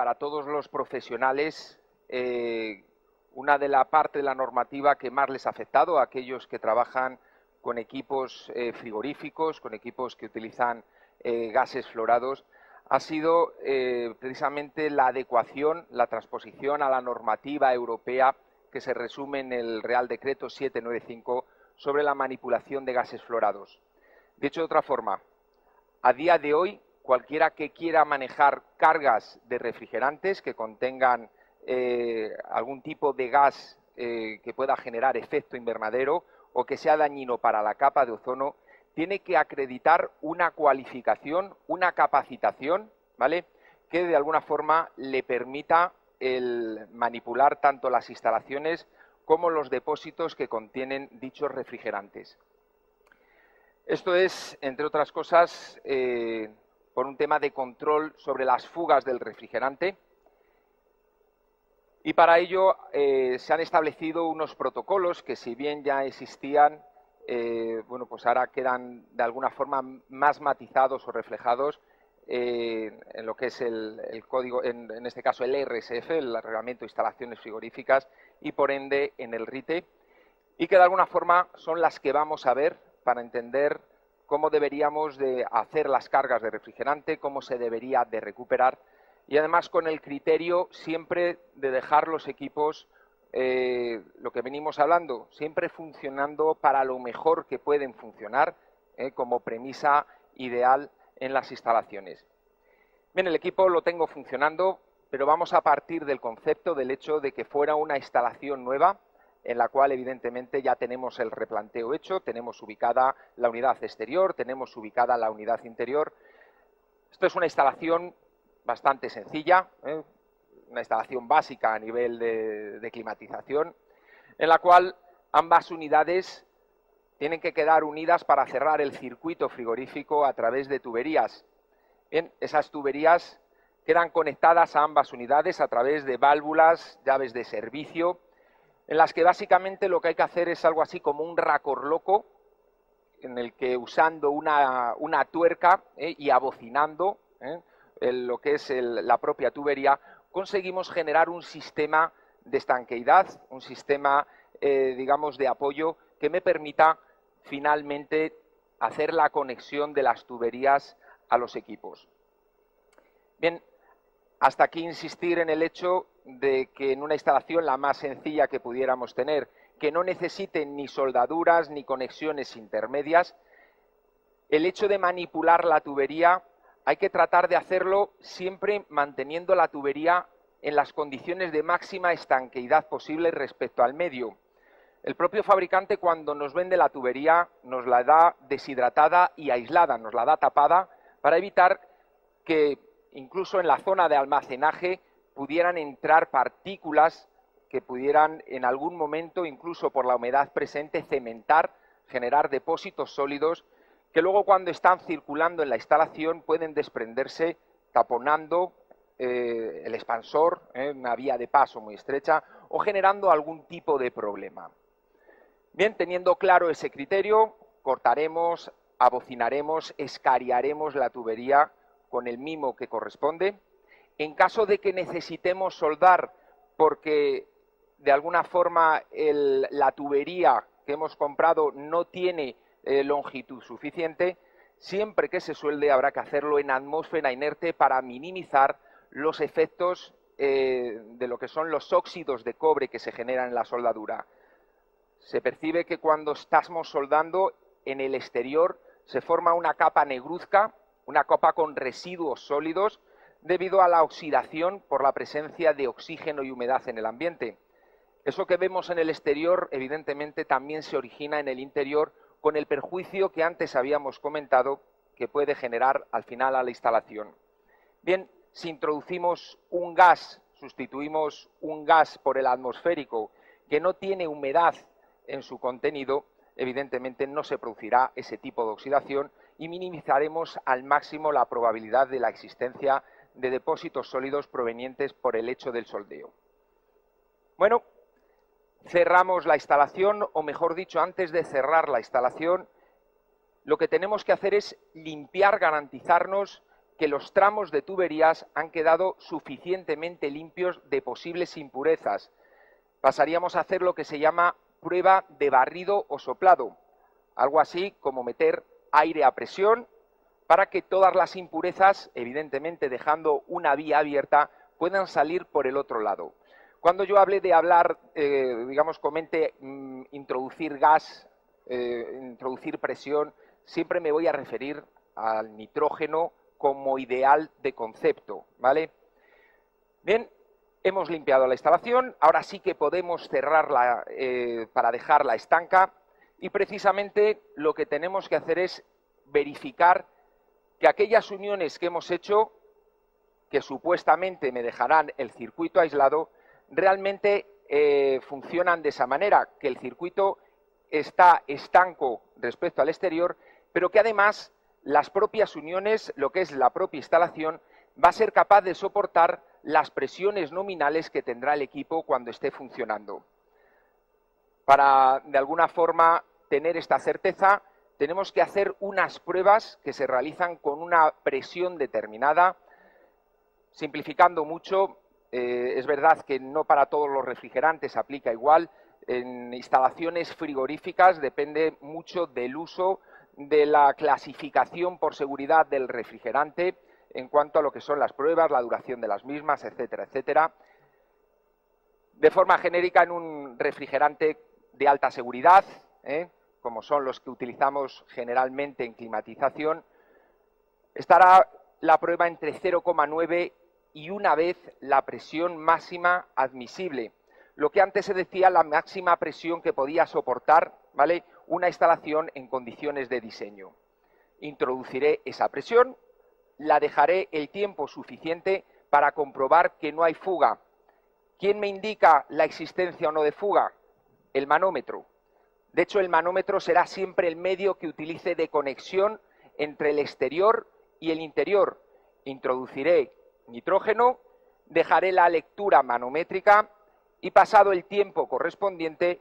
para todos los profesionales una de la parte de la normativa que más les ha afectado a aquellos que trabajan con equipos frigoríficos, con equipos que utilizan gases fluorados, ha sido precisamente la adecuación, la transposición a la normativa europea que se resume en el Real Decreto 795 sobre la manipulación de gases fluorados. Dicho de otra forma, a día de hoy, cualquiera que quiera manejar cargas de refrigerantes que contengan algún tipo de gas que pueda generar efecto invernadero o que sea dañino para la capa de ozono, tiene que acreditar una cualificación, una capacitación, ¿vale?, que de alguna forma le permita el manipular tanto las instalaciones como los depósitos que contienen dichos refrigerantes. Esto es, entre otras cosas, por un tema de control sobre las fugas del refrigerante, y para ello se han establecido unos protocolos que, si bien ya existían, bueno, pues ahora quedan de alguna forma más matizados o reflejados en lo que es el código, en este caso el RSF, el Reglamento de Instalaciones Frigoríficas, y por ende en el RITE, y que de alguna forma son las que vamos a ver para entender cómo deberíamos de hacer las cargas de refrigerante, cómo se debería de recuperar, y además con el criterio siempre de dejar los equipos, lo que venimos hablando, siempre funcionando para lo mejor que pueden funcionar, como premisa ideal en las instalaciones. Bien, el equipo lo tengo funcionando, pero vamos a partir del concepto del hecho de que fuera una instalación nueva, en la cual evidentemente ya tenemos el replanteo hecho, tenemos ubicada la unidad exterior, tenemos ubicada la unidad interior. Esto es una instalación bastante sencilla, una instalación básica a nivel de climatización, en la cual ambas unidades tienen que quedar unidas para cerrar el circuito frigorífico a través de tuberías. Bien, esas tuberías quedan conectadas a ambas unidades a través de válvulas, llaves de servicio, en las que básicamente lo que hay que hacer es algo así como un racorloco, en el que usando una tuerca y abocinando lo que es la propia tubería, conseguimos generar un sistema de estanqueidad, un sistema, digamos, de apoyo que me permita finalmente hacer la conexión de las tuberías a los equipos. Bien, hasta aquí insistir en el hecho de que en una instalación la más sencilla que pudiéramos tener, que no necesite ni soldaduras ni conexiones intermedias, el hecho de manipular la tubería hay que tratar de hacerlo siempre manteniendo la tubería en las condiciones de máxima estanqueidad posible respecto al medio. El propio fabricante, cuando nos vende la tubería, nos la da deshidratada y aislada, nos la da tapada para evitar que incluso en la zona de almacenaje pudieran entrar partículas que pudieran en algún momento, incluso por la humedad presente, cementar, generar depósitos sólidos que luego cuando están circulando en la instalación pueden desprenderse taponando el expansor, una vía de paso muy estrecha, o generando algún tipo de problema. Bien, teniendo claro ese criterio, cortaremos, abocinaremos, escariaremos la tubería con el mimo que corresponde. En caso de que necesitemos soldar porque de alguna forma la tubería que hemos comprado no tiene longitud suficiente, siempre que se suelde habrá que hacerlo en atmósfera inerte para minimizar los efectos de lo que son los óxidos de cobre que se generan en la soldadura. Se percibe que cuando estamos soldando en el exterior se forma una capa negruzca, una capa con residuos sólidos debido a la oxidación por la presencia de oxígeno y humedad en el ambiente. Eso que vemos en el exterior evidentemente también se origina en el interior, con el perjuicio que antes habíamos comentado que puede generar al final a la instalación. Bien, si introducimos un gas, sustituimos un gas por el atmosférico que no tiene humedad en su contenido, evidentemente no se producirá ese tipo de oxidación y minimizaremos al máximo la probabilidad de la existencia de depósitos sólidos provenientes por el hecho del soldeo. Bueno, cerramos la instalación, o mejor dicho, antes de cerrar la instalación, lo que tenemos que hacer es limpiar, garantizarnos que los tramos de tuberías han quedado suficientemente limpios de posibles impurezas. Pasaríamos a hacer lo que se llama prueba de barrido o soplado, algo así como meter aire a presión para que todas las impurezas, evidentemente dejando una vía abierta, puedan salir por el otro lado. Cuando yo hable de hablar, digamos, comente introducir gas, introducir presión, siempre me voy a referir al nitrógeno como ideal de concepto, ¿vale? Bien, hemos limpiado la instalación, ahora sí que podemos cerrarla para dejarla estanca y precisamente lo que tenemos que hacer es verificar que aquellas uniones que hemos hecho, que supuestamente me dejarán el circuito aislado, realmente funcionan de esa manera, que el circuito está estanco respecto al exterior, pero que además las propias uniones, lo que es la propia instalación, va a ser capaz de soportar las presiones nominales que tendrá el equipo cuando esté funcionando. Para, de alguna forma, tener esta certeza, tenemos que hacer unas pruebas que se realizan con una presión determinada. Simplificando mucho, es verdad que no para todos los refrigerantes aplica igual. En instalaciones frigoríficas depende mucho del uso de la clasificación por seguridad del refrigerante en cuanto a lo que son las pruebas, la duración de las mismas, etcétera, etcétera. De forma genérica, en un refrigerante de alta seguridad, como son los que utilizamos generalmente en climatización, estará la prueba entre 0,9 y una vez la presión máxima admisible. Lo que antes se decía, la máxima presión que podía soportar, ¿vale?, una instalación en condiciones de diseño. Introduciré esa presión, la dejaré el tiempo suficiente para comprobar que no hay fuga. ¿Quién me indica la existencia o no de fuga? El manómetro. De hecho, el manómetro será siempre el medio que utilice de conexión entre el exterior y el interior. Introduciré nitrógeno, dejaré la lectura manométrica y pasado el tiempo correspondiente,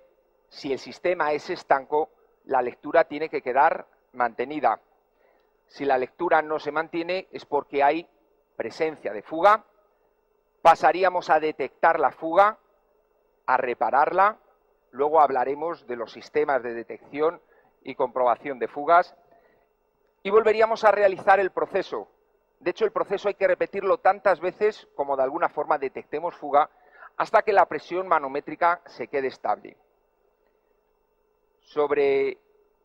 si el sistema es estanco, la lectura tiene que quedar mantenida. Si la lectura no se mantiene es porque hay presencia de fuga. Pasaríamos a detectar la fuga, a repararla. Luego hablaremos de los sistemas de detección y comprobación de fugas. Y volveríamos a realizar el proceso. De hecho, el proceso hay que repetirlo tantas veces como de alguna forma detectemos fuga hasta que la presión manométrica se quede estable. Sobre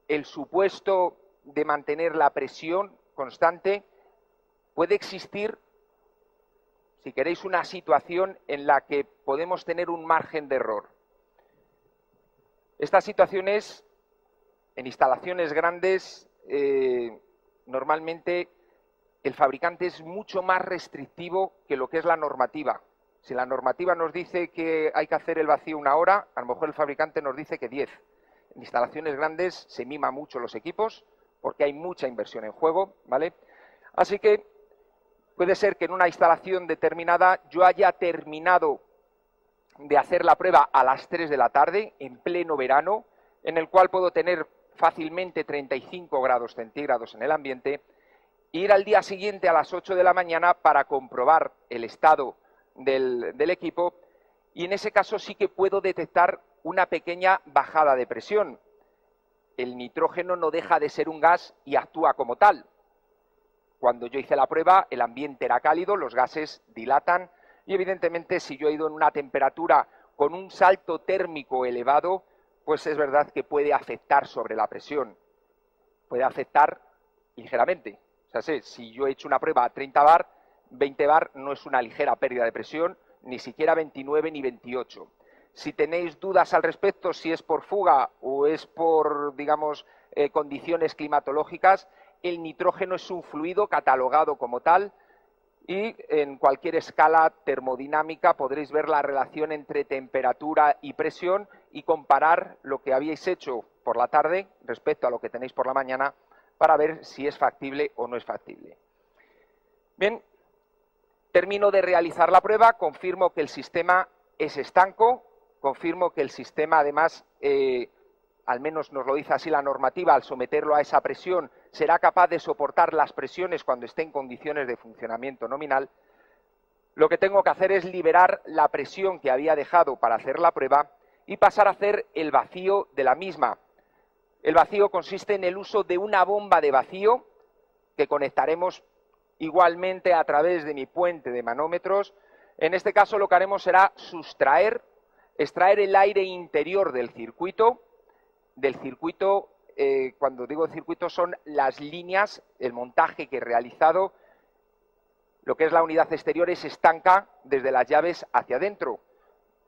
el supuesto de mantener la presión constante, puede existir, si queréis, una situación en la que podemos tener un margen de error. Estas situaciones, en instalaciones grandes, normalmente el fabricante es mucho más restrictivo que lo que es la normativa. Si la normativa nos dice que hay que hacer el vacío 1 hora, a lo mejor el fabricante nos dice que 10. En instalaciones grandes se mima mucho los equipos porque hay mucha inversión en juego, ¿vale? Así que puede ser que en una instalación determinada yo haya terminado de hacer la prueba a las 3 de la tarde, en pleno verano, en el cual puedo tener fácilmente 35 grados centígrados en el ambiente, e ir al día siguiente a las 8 de la mañana para comprobar el estado del equipo, y en ese caso sí que puedo detectar una pequeña bajada de presión. El nitrógeno no deja de ser un gas y actúa como tal. Cuando yo hice la prueba, el ambiente era cálido, los gases dilatan, y evidentemente si yo he ido en una temperatura con un salto térmico elevado, pues es verdad que puede afectar sobre la presión. Puede afectar ligeramente. O sea, si yo he hecho una prueba a 30 bar, 20 bar no es una ligera pérdida de presión, ni siquiera 29 ni 28. Si tenéis dudas al respecto, si es por fuga o es por, digamos, condiciones climatológicas, el nitrógeno es un fluido catalogado como tal y en cualquier escala termodinámica podréis ver la relación entre temperatura y presión y comparar lo que habíais hecho por la tarde respecto a lo que tenéis por la mañana para ver si es factible o no es factible. Bien, termino de realizar la prueba, confirmo que el sistema es estanco, confirmo que el sistema además al menos nos lo dice así la normativa, al someterlo a esa presión, será capaz de soportar las presiones cuando esté en condiciones de funcionamiento nominal. Lo que tengo que hacer es liberar la presión que había dejado para hacer la prueba y pasar a hacer el vacío de la misma. El vacío consiste en el uso de una bomba de vacío que conectaremos igualmente a través de mi puente de manómetros. En este caso lo que haremos será extraer el aire interior del circuito. Cuando digo circuito son las líneas, el montaje que he realizado. Lo que es la unidad exterior es estanca desde las llaves hacia adentro,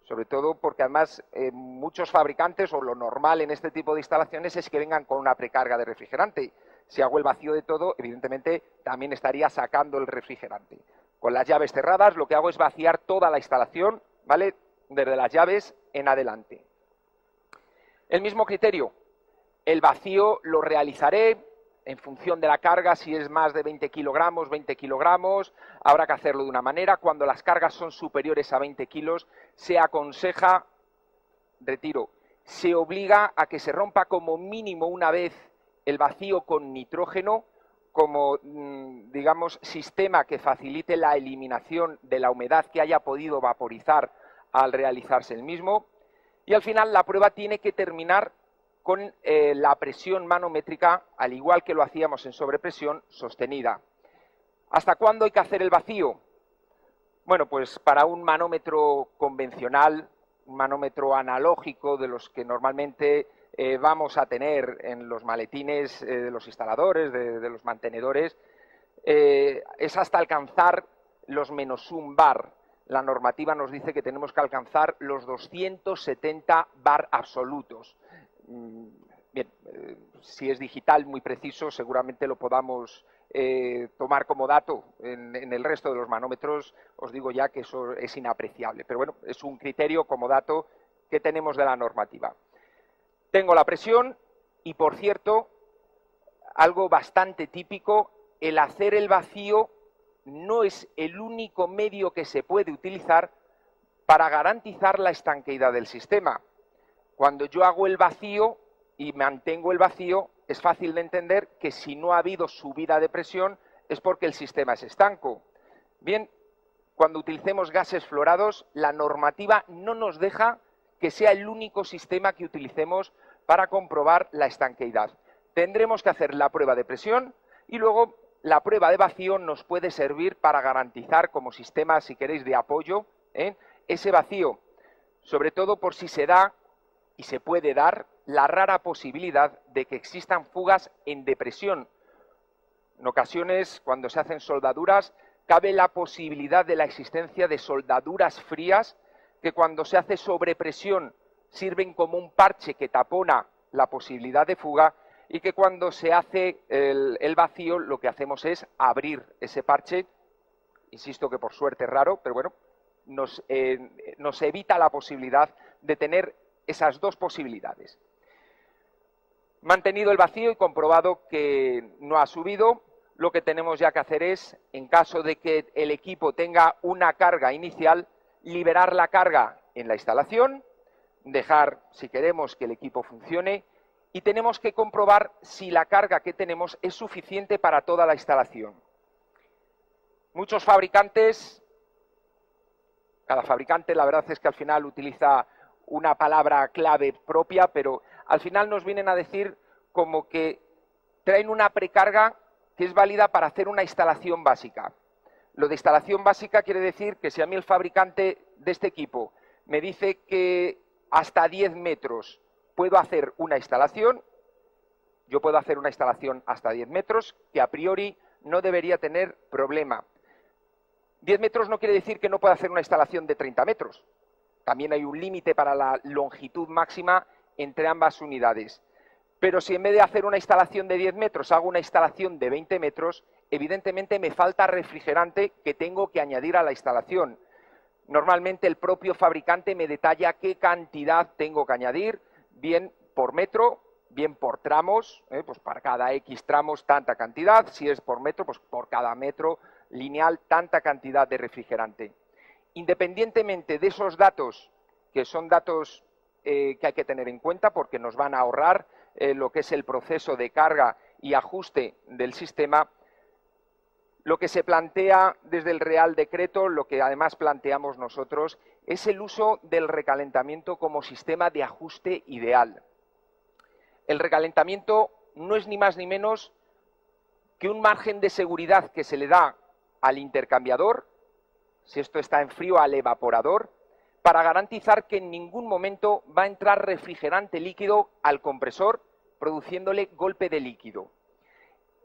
sobre todo porque además muchos fabricantes, o lo normal en este tipo de instalaciones, es que vengan con una precarga de refrigerante. Si hago el vacío de todo, evidentemente también estaría sacando el refrigerante. Con las llaves cerradas lo que hago es vaciar toda la instalación, ¿vale?, desde las llaves en adelante. El mismo criterio, el vacío lo realizaré en función de la carga. Si es más de 20 kilogramos, habrá que hacerlo de una manera. Cuando las cargas son superiores a 20 kilos, se aconseja retiro. Se obliga a que se rompa como mínimo una vez el vacío con nitrógeno, como, digamos, sistema que facilite la eliminación de la humedad que haya podido vaporizar al realizarse el mismo. Y al final la prueba tiene que terminar con la presión manométrica, al igual que lo hacíamos en sobrepresión, sostenida. ¿Hasta cuándo hay que hacer el vacío? Bueno, pues para un manómetro convencional, un manómetro analógico de los que normalmente vamos a tener en los maletines de los instaladores, de los mantenedores, es hasta alcanzar los -1 bar. La normativa nos dice que tenemos que alcanzar los 270 bar absolutos. Bien, si es digital muy preciso, seguramente lo podamos tomar como dato en el resto de los manómetros. Os digo ya que eso es inapreciable, pero bueno, es un criterio como dato que tenemos de la normativa. Tengo la presión y, por cierto, algo bastante típico, el hacer el vacío no es el único medio que se puede utilizar para garantizar la estanqueidad del sistema. Cuando yo hago el vacío y mantengo el vacío, es fácil de entender que si no ha habido subida de presión es porque el sistema es estanco. Bien, cuando utilicemos gases fluorados, la normativa no nos deja que sea el único sistema que utilicemos para comprobar la estanqueidad. Tendremos que hacer la prueba de presión y luego la prueba de vacío nos puede servir para garantizar como sistema, si queréis, de apoyo, ese vacío, sobre todo por si se da y se puede dar la rara posibilidad de que existan fugas en depresión. En ocasiones, cuando se hacen soldaduras, cabe la posibilidad de la existencia de soldaduras frías que cuando se hace sobrepresión sirven como un parche que tapona la posibilidad de fuga, y que cuando se hace el vacío lo que hacemos es abrir ese parche. Insisto que por suerte es raro, pero bueno, nos evita la posibilidad de tener esas dos posibilidades. Mantenido el vacío y comprobado que no ha subido, lo que tenemos ya que hacer es, en caso de que el equipo tenga una carga inicial, liberar la carga en la instalación, dejar, si queremos, que el equipo funcione, y tenemos que comprobar si la carga que tenemos es suficiente para toda la instalación. Muchos fabricantes, cada fabricante la verdad es que al final utiliza una palabra clave propia, pero al final nos vienen a decir como que traen una precarga que es válida para hacer una instalación básica. Lo de instalación básica quiere decir que si a mí el fabricante de este equipo me dice que hasta 10 metros puedo hacer una instalación, yo puedo hacer una instalación hasta 10 metros, que a priori no debería tener problema. 10 metros no quiere decir que no pueda hacer una instalación de 30 metros. También hay un límite para la longitud máxima entre ambas unidades. Pero si en vez de hacer una instalación de 10 metros hago una instalación de 20 metros, evidentemente me falta refrigerante que tengo que añadir a la instalación. Normalmente el propio fabricante me detalla qué cantidad tengo que añadir, bien por metro, bien por tramos, pues para cada X tramos tanta cantidad, si es por metro, pues por cada metro lineal tanta cantidad de refrigerante. Independientemente de esos datos, que son datos que hay que tener en cuenta porque nos van a ahorrar lo que es el proceso de carga y ajuste del sistema. Lo que se plantea desde el Real Decreto, lo que además planteamos nosotros, es el uso del recalentamiento como sistema de ajuste ideal. El recalentamiento no es ni más ni menos que un margen de seguridad que se le da al intercambiador, si esto está en frío, al evaporador, para garantizar que en ningún momento va a entrar refrigerante líquido al compresor, produciéndole golpe de líquido.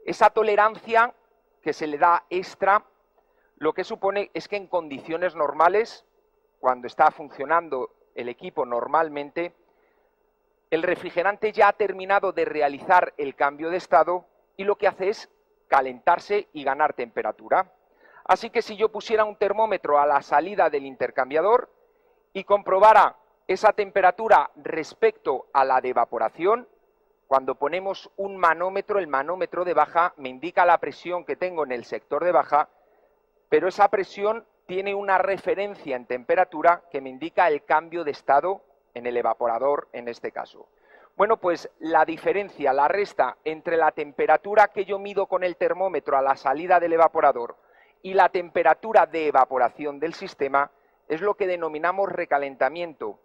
Esa tolerancia que se le da extra, lo que supone es que en condiciones normales, cuando está funcionando el equipo normalmente, el refrigerante ya ha terminado de realizar el cambio de estado y lo que hace es calentarse y ganar temperatura. Así que si yo pusiera un termómetro a la salida del intercambiador y comprobara esa temperatura respecto a la de evaporación, cuando ponemos un manómetro, el manómetro de baja me indica la presión que tengo en el sector de baja, pero esa presión tiene una referencia en temperatura que me indica el cambio de estado en el evaporador en este caso. Bueno, pues la diferencia, la resta entre la temperatura que yo mido con el termómetro a la salida del evaporador y la temperatura de evaporación del sistema es lo que denominamos recalentamiento.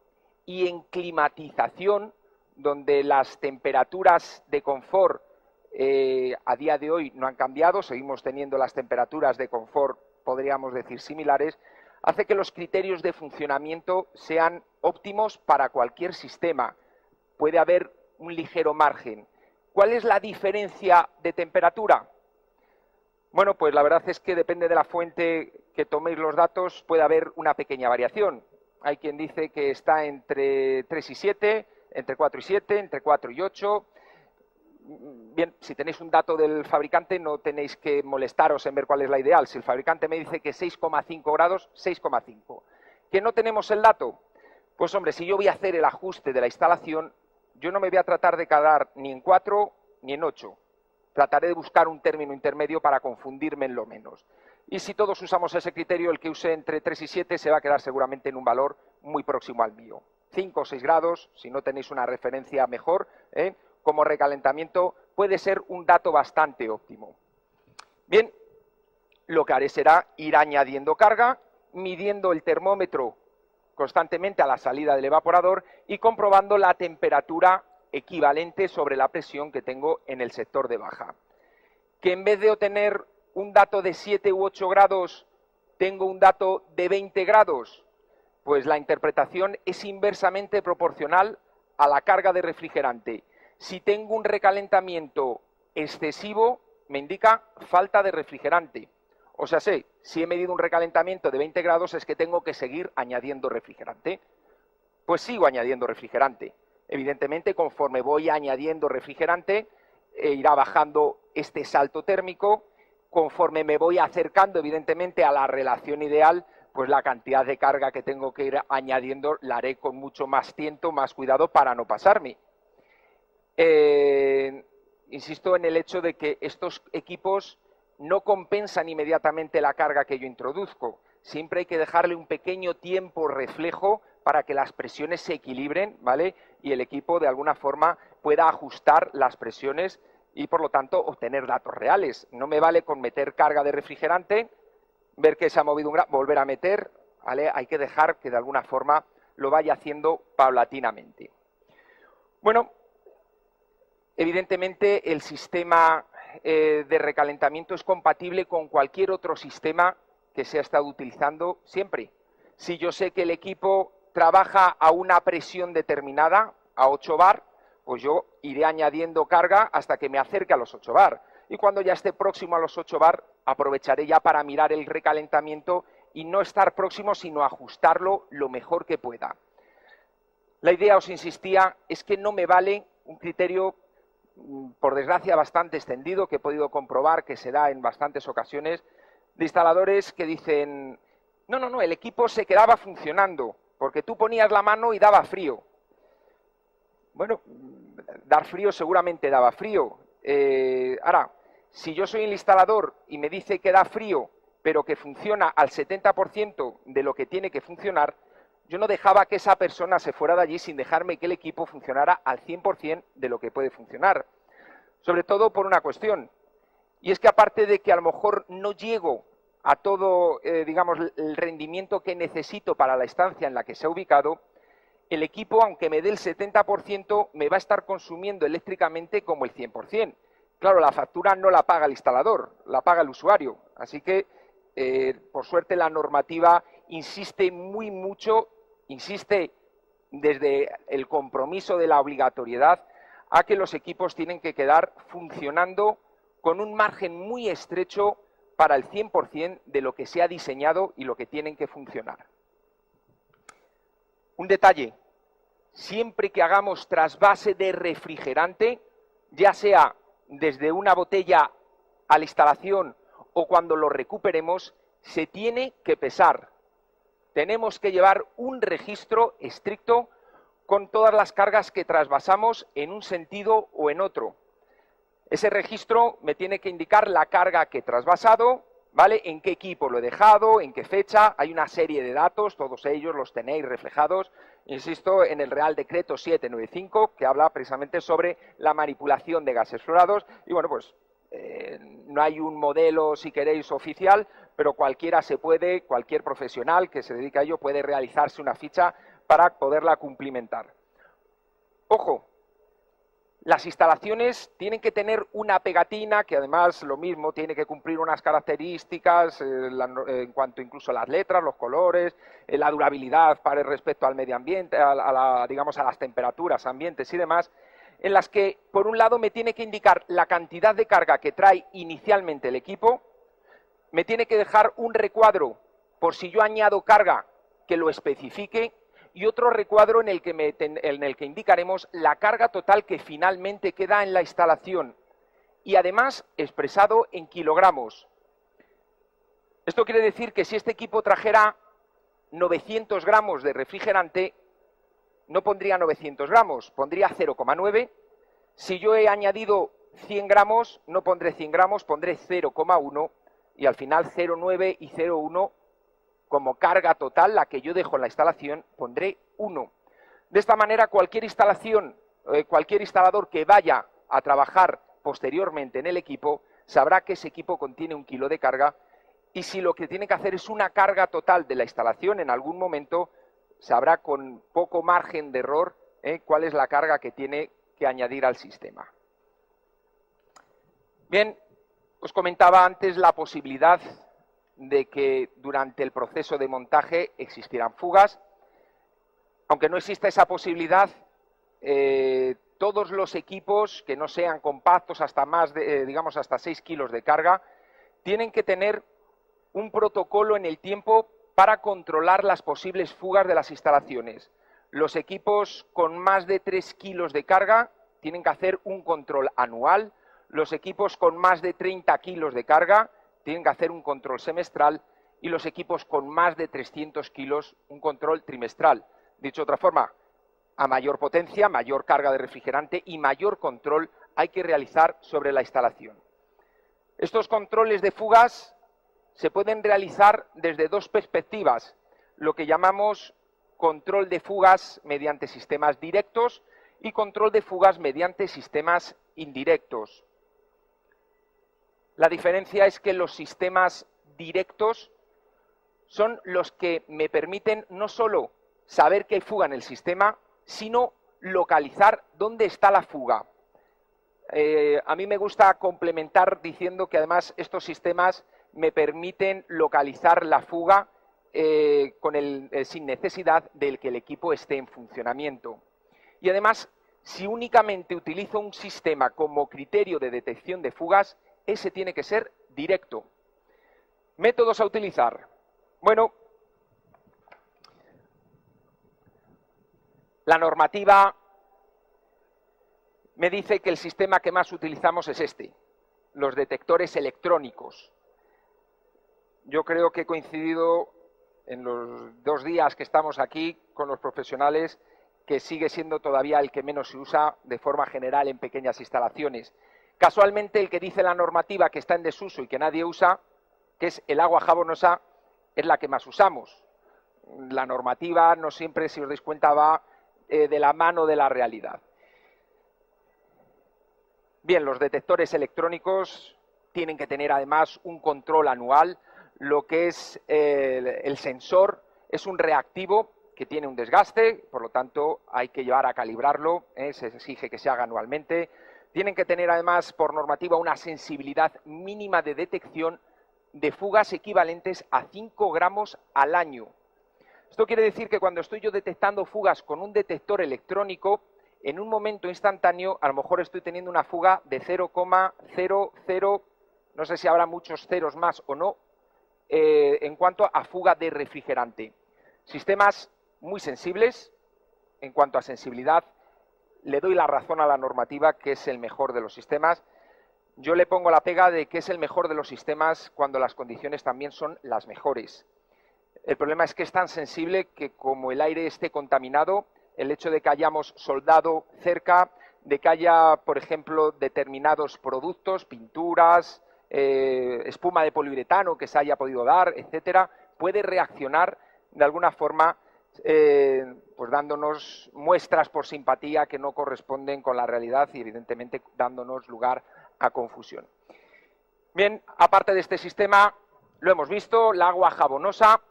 Y en climatización, donde las temperaturas de confort a día de hoy no han cambiado, seguimos teniendo las temperaturas de confort, podríamos decir, similares, hace que los criterios de funcionamiento sean óptimos para cualquier sistema. Puede haber un ligero margen. ¿Cuál es la diferencia de temperatura? Bueno, pues la verdad es que depende de la fuente que toméis los datos, puede haber una pequeña variación. Hay quien dice que está entre 3 y 7, entre 4 y 7, entre 4 y 8. Bien, si tenéis un dato del fabricante no tenéis que molestaros en ver cuál es la ideal. Si el fabricante me dice que 6,5 grados, 6,5. ¿Que no tenemos el dato? Pues hombre, si yo voy a hacer el ajuste de la instalación, yo no me voy a tratar de quedar ni en 4 ni en 8. Trataré de buscar un término intermedio para confundirme en lo menos. Y si todos usamos ese criterio, el que use entre 3 y 7 se va a quedar seguramente en un valor muy próximo al mío. 5 o 6 grados, si no tenéis una referencia mejor, como recalentamiento puede ser un dato bastante óptimo. Bien, lo que haré será ir añadiendo carga, midiendo el termómetro constantemente a la salida del evaporador y comprobando la temperatura equivalente sobre la presión que tengo en el sector de baja. Que en vez de obtener un dato de 7 u 8 grados, tengo un dato de 20 grados, pues la interpretación es inversamente proporcional a la carga de refrigerante. Si tengo un recalentamiento excesivo, me indica falta de refrigerante. O sea, si he medido un recalentamiento de 20 grados es que tengo que seguir añadiendo refrigerante. Pues sigo añadiendo refrigerante. Evidentemente, conforme voy añadiendo refrigerante, irá bajando este salto térmico. Conforme me voy acercando, evidentemente, a la relación ideal, pues la cantidad de carga que tengo que ir añadiendo la haré con mucho más tiento, más cuidado para no pasarme. Insisto en el hecho de que estos equipos no compensan inmediatamente la carga que yo introduzco. Siempre hay que dejarle un pequeño tiempo reflejo para que las presiones se equilibren, ¿vale? Y el equipo de alguna forma pueda ajustar las presiones y por lo tanto obtener datos reales. No me vale con meter carga de refrigerante, ver que se ha movido un grado, volver a meter, ¿vale? Hay que dejar que de alguna forma lo vaya haciendo paulatinamente. Bueno, evidentemente el sistema de recalentamiento es compatible con cualquier otro sistema que se ha estado utilizando siempre. Si yo sé que el equipo trabaja a una presión determinada, a 8 bar, pues yo iré añadiendo carga hasta que me acerque a los 8 bar. Y cuando ya esté próximo a los 8 bar, aprovecharé ya para mirar el recalentamiento y no estar próximo, sino ajustarlo lo mejor que pueda. La idea, os insistía, es que no me vale un criterio, por desgracia, bastante extendido, que he podido comprobar que se da en bastantes ocasiones, de instaladores que dicen, no, el equipo se quedaba funcionando, porque tú ponías la mano y daba frío. Bueno, dar frío seguramente daba frío. Ahora, si yo soy el instalador y me dice que da frío, pero que funciona al 70% de lo que tiene que funcionar, yo no dejaba que esa persona se fuera de allí sin dejarme que el equipo funcionara al 100% de lo que puede funcionar. Sobre todo por una cuestión, y es que aparte de que a lo mejor no llego a todo, digamos, el rendimiento que necesito para la estancia en la que se ha ubicado, el equipo, aunque me dé el 70%, me va a estar consumiendo eléctricamente como el 100%. Claro, la factura no la paga el instalador, la paga el usuario. Así que, por suerte, la normativa insiste insiste desde el compromiso de la obligatoriedad a que los equipos tienen que quedar funcionando con un margen muy estrecho para el 100% de lo que se ha diseñado y lo que tienen que funcionar. Un detalle, siempre que hagamos trasvase de refrigerante, ya sea desde una botella a la instalación o cuando lo recuperemos, se tiene que pesar. Tenemos que llevar un registro estricto con todas las cargas que trasvasamos en un sentido o en otro. Ese registro me tiene que indicar la carga que he trasvasado, ¿vale? En qué equipo lo he dejado, en qué fecha, hay una serie de datos, todos ellos los tenéis reflejados, insisto, en el Real Decreto 795, que habla precisamente sobre la manipulación de gases fluorados, y bueno, pues no hay un modelo, si queréis, oficial, pero cualquier profesional que se dedique a ello puede realizarse una ficha para poderla cumplimentar. Ojo, las instalaciones tienen que tener una pegatina que además lo mismo tiene que cumplir unas características en cuanto incluso a las letras, los colores, la durabilidad para respecto al medio ambiente, digamos a las temperaturas ambientes y demás, en las que por un lado me tiene que indicar la cantidad de carga que trae inicialmente el equipo, me tiene que dejar un recuadro por si yo añado carga que lo especifique, y otro recuadro en el que indicaremos la carga total que finalmente queda en la instalación, y además expresado en kilogramos. Esto quiere decir que si este equipo trajera 900 gramos de refrigerante, no pondría 900 gramos, pondría 0,9. Si yo he añadido 100 gramos, no pondré 100 gramos, pondré 0,1, y al final 0,9 y 0,1 como carga total, la que yo dejo en la instalación, pondré 1. De esta manera, cualquier instalación, cualquier instalador que vaya a trabajar posteriormente en el equipo, sabrá que ese equipo contiene 1 kilo de carga, y si lo que tiene que hacer es una carga total de la instalación en algún momento, sabrá con poco margen de error cuál es la carga que tiene que añadir al sistema. Bien, os comentaba antes la posibilidad de que durante el proceso de montaje existieran fugas. Aunque no exista esa posibilidad, todos los equipos que no sean compactos hasta hasta 6 kilos de carga, tienen que tener un protocolo en el tiempo para controlar las posibles fugas de las instalaciones. Los equipos con más de 3 kilos de carga tienen que hacer un control anual. Los equipos con más de 30 kilos de carga tienen que hacer un control semestral, y los equipos con más de 300 kilos un control trimestral. Dicho de otra forma, a mayor potencia, mayor carga de refrigerante y mayor control hay que realizar sobre la instalación. Estos controles de fugas se pueden realizar desde dos perspectivas, lo que llamamos control de fugas mediante sistemas directos y control de fugas mediante sistemas indirectos. La diferencia es que los sistemas directos son los que me permiten no solo saber que hay fuga en el sistema, sino localizar dónde está la fuga. A mí me gusta complementar diciendo que además estos sistemas me permiten localizar la fuga sin necesidad de que el equipo esté en funcionamiento. Y además, si únicamente utilizo un sistema como criterio de detección de fugas, ese tiene que ser directo. Métodos a utilizar. Bueno, la normativa me dice que el sistema que más utilizamos es este, los detectores electrónicos. Yo creo que he coincidido en los 2 días que estamos aquí con los profesionales que sigue siendo todavía el que menos se usa de forma general en pequeñas instalaciones. Casualmente el que dice la normativa que está en desuso y que nadie usa, que es el agua jabonosa, es la que más usamos. La normativa no siempre, si os dais cuenta, va de la mano de la realidad. Bien, los detectores electrónicos tienen que tener además un control anual. Lo que es el sensor es un reactivo que tiene un desgaste, por lo tanto hay que llevar a calibrarlo, se exige que se haga anualmente. Tienen que tener además por normativa una sensibilidad mínima de detección de fugas equivalentes a 5 gramos al año. Esto quiere decir que cuando estoy yo detectando fugas con un detector electrónico, en un momento instantáneo a lo mejor estoy teniendo una fuga de 0,00, no sé si habrá muchos ceros más o no, en cuanto a fuga de refrigerante. Sistemas muy sensibles en cuanto a sensibilidad. Le doy la razón a la normativa que es el mejor de los sistemas. Yo le pongo la pega de que es el mejor de los sistemas cuando las condiciones también son las mejores. El problema es que es tan sensible que como el aire esté contaminado, el hecho de que hayamos soldado cerca, de que haya, por ejemplo, determinados productos, pinturas, espuma de poliuretano que se haya podido dar, etcétera, puede reaccionar de alguna forma pues dándonos muestras por simpatía que no corresponden con la realidad y evidentemente dándonos lugar a confusión. Bien, aparte de este sistema, lo hemos visto, la agua jabonosa,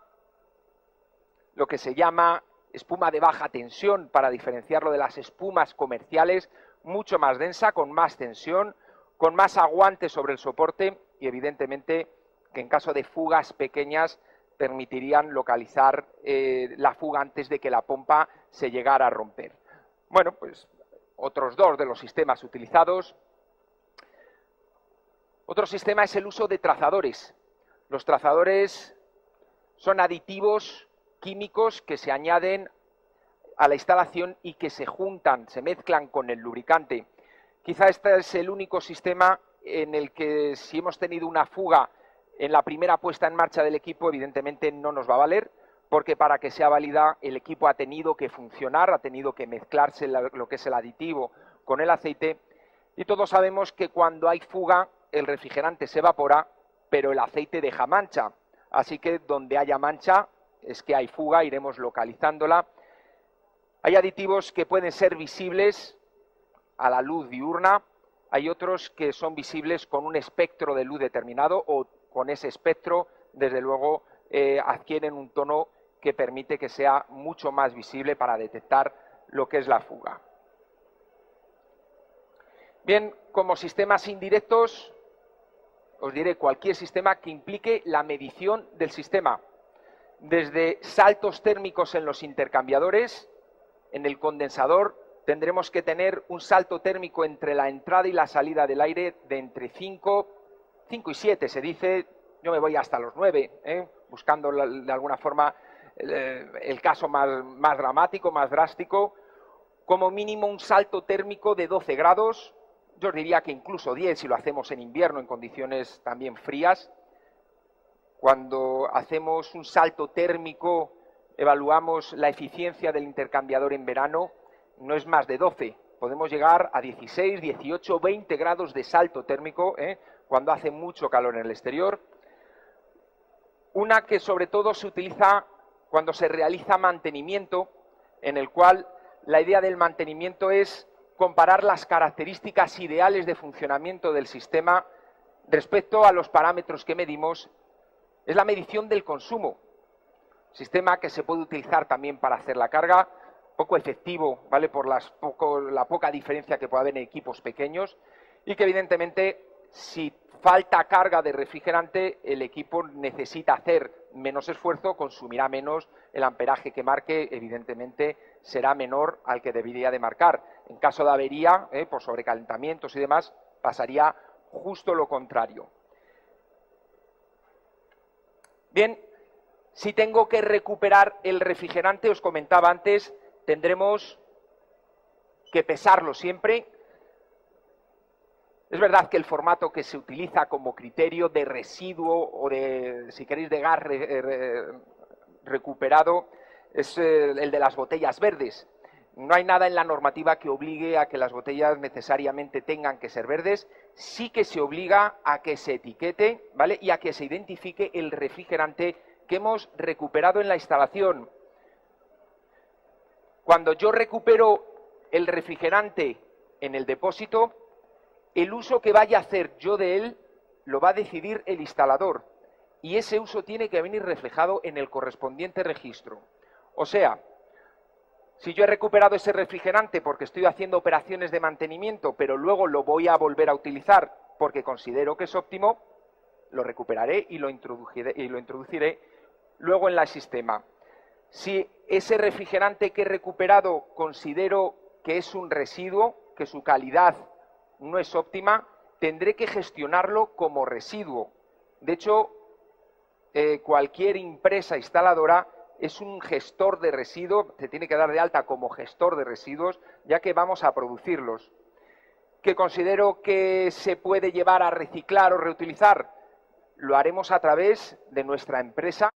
lo que se llama espuma de baja tensión para diferenciarlo de las espumas comerciales, mucho más densa, con más tensión, con más aguante sobre el soporte y evidentemente que en caso de fugas pequeñas permitirían localizar la fuga antes de que la pompa se llegara a romper. Bueno, pues otros dos de los sistemas utilizados. Otro sistema es el uso de trazadores. Los trazadores son aditivos químicos que se añaden a la instalación y que se juntan, se mezclan con el lubricante. Quizá este es el único sistema en el que si hemos tenido una fuga en la primera puesta en marcha del equipo, evidentemente no nos va a valer, porque para que sea válida el equipo ha tenido que funcionar, ha tenido que mezclarse lo que es el aditivo con el aceite, y todos sabemos que cuando hay fuga el refrigerante se evapora, pero el aceite deja mancha, así que donde haya mancha es que hay fuga, iremos localizándola. Hay aditivos que pueden ser visibles a la luz diurna, hay otros que son visibles con un espectro de luz determinado o con ese espectro, desde luego, adquieren un tono que permite que sea mucho más visible para detectar lo que es la fuga. Bien, como sistemas indirectos, os diré cualquier sistema que implique la medición del sistema, desde saltos térmicos en los intercambiadores, en el condensador tendremos que tener un salto térmico entre la entrada y la salida del aire de entre 5 y 7, se dice, yo me voy hasta los 9, buscando de alguna forma el caso más dramático, más drástico, como mínimo un salto térmico de 12 grados, yo os diría que incluso 10 si lo hacemos en invierno en condiciones también frías. Cuando hacemos un salto térmico, evaluamos la eficiencia del intercambiador en verano, no es más de 12. Podemos llegar a 16, 18, 20 grados de salto térmico cuando hace mucho calor en el exterior. Una que sobre todo se utiliza cuando se realiza mantenimiento, en el cual la idea del mantenimiento es comparar las características ideales de funcionamiento del sistema respecto a los parámetros que medimos. Es la medición del consumo, sistema que se puede utilizar también para hacer la carga, poco efectivo, ¿vale? Por la poca diferencia que puede haber en equipos pequeños y que evidentemente si falta carga de refrigerante el equipo necesita hacer menos esfuerzo, consumirá menos, el amperaje que marque evidentemente será menor al que debería de marcar. En caso de avería, por sobrecalentamientos y demás, pasaría justo lo contrario. Bien, si tengo que recuperar el refrigerante, os comentaba antes, tendremos que pesarlo siempre. Es verdad que el formato que se utiliza como criterio de residuo o de, si queréis, de gas recuperado es el de las botellas verdes. No hay nada en la normativa que obligue a que las botellas necesariamente tengan que ser verdes. Sí que se obliga a que se etiquete, ¿vale? Y a que se identifique el refrigerante que hemos recuperado en la instalación. Cuando yo recupero el refrigerante en el depósito, el uso que vaya a hacer yo de él lo va a decidir el instalador y ese uso tiene que venir reflejado en el correspondiente registro. O sea, si yo he recuperado ese refrigerante porque estoy haciendo operaciones de mantenimiento, pero luego lo voy a volver a utilizar porque considero que es óptimo, lo recuperaré y lo introduciré luego en el sistema. Si ese refrigerante que he recuperado considero que es un residuo, que su calidad no es óptima, tendré que gestionarlo como residuo. De hecho, cualquier empresa instaladora es un gestor de residuos, se tiene que dar de alta como gestor de residuos, ya que vamos a producirlos. ¿Que considero que se puede llevar a reciclar o reutilizar? Lo haremos a través de nuestra empresa.